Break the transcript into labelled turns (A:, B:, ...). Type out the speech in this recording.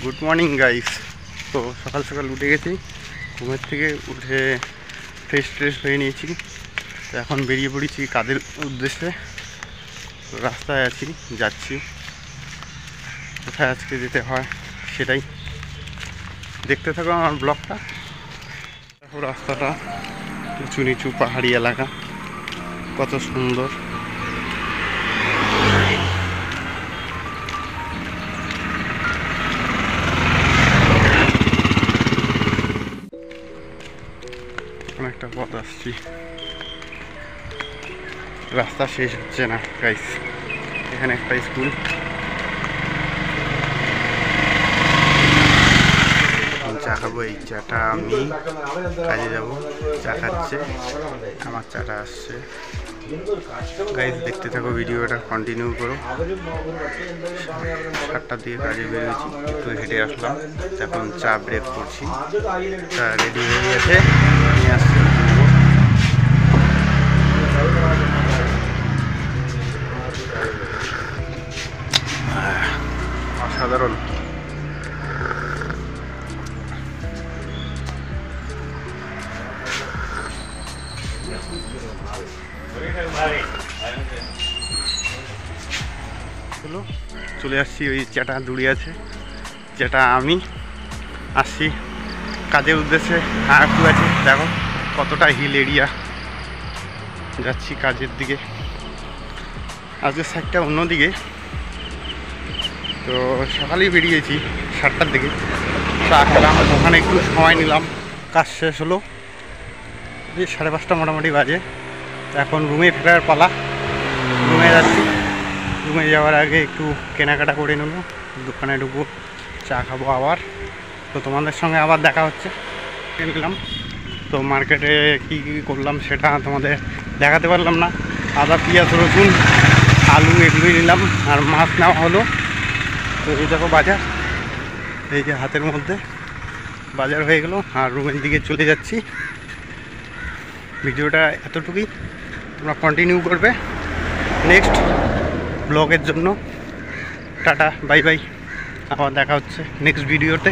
A: Good morning guys. তো সকাল সকাল উঠে গেছি, ঘুমের থেকে উঠে ফ্রেশ হয়ে নিয়েছি। তো এখন বেরিয়ে পড়েছি কাজের উদ্দেশ্যে। রাস্তায় আছি, যাচ্ছি কোথায় আজকে যেতে হয় সেটাই দেখতে থাকো আমার ব্লগটা। দেখো রাস্তাটা উঁচু নিচু পাহাড়ি এলাকা, কত সুন্দর। অনেকটা পথ আসছি, রাস্তা শেষ হচ্ছে না গাইস। এখানে একটা স্কুল, চা খাবো। এই চাটা আমি কাজে যাব, চা খাচ্ছে, আমার চাটা আসছে। গাইস দেখতে থাকো, ভিডিওটা কন্টিনিউ করো। 7টার দিকে কাজে বেরিয়েছি, একটু হেঁটে আসলাম, এখন চা ব্রেক করছি। চা রেডি হয়ে গেছে, নিয়ে আসছি। অসাধারণ। চলে আসছি, ওই যেটা দূরে আছে, যেটা আমি আসছি কাজের উদ্দেশ্যে। আর একটু আছে, দেখো কতটা হিল এরিয়া। যাচ্ছি কাজের দিকে, আজকের সাইডটা অন্যদিকে। তো সকালেই বেরিয়েছি 7টার দিকে, চা খেলাম, ওখানে একটু সময় নিলাম। কাজ শেষ হলো, এই 5:30 মোটামুটি বাজে। এখন রুমে ফেরার পালা, রুমে যাচ্ছি। রুমে যাওয়ার আগে একটু কেনাকাটা করে নেবো, দোকানে ঢুকবো, চা খাবো আবার। তো তোমাদের সঙ্গে আবার দেখা হচ্ছে। নিলাম তো মার্কেটে কী কী করলাম সেটা তোমাদের দেখাতে পারলাম না। আদা, পেঁয়াজ, রসুন, আলু এগুলোই নিলাম, আর মাছ নেওয়া হলো। তো এই দেখো বাজার, এই যে হাতের মধ্যে বাজার হয়ে গেল। আর রুমের দিকে চলে যাচ্ছি। ভিডিওটা এতটুকুই, তোমরা কন্টিনিউ করবে নেক্সট ব্লগের জন্য। টাটা, বাই বাই, আবার দেখা হচ্ছে নেক্সট ভিডিওতে।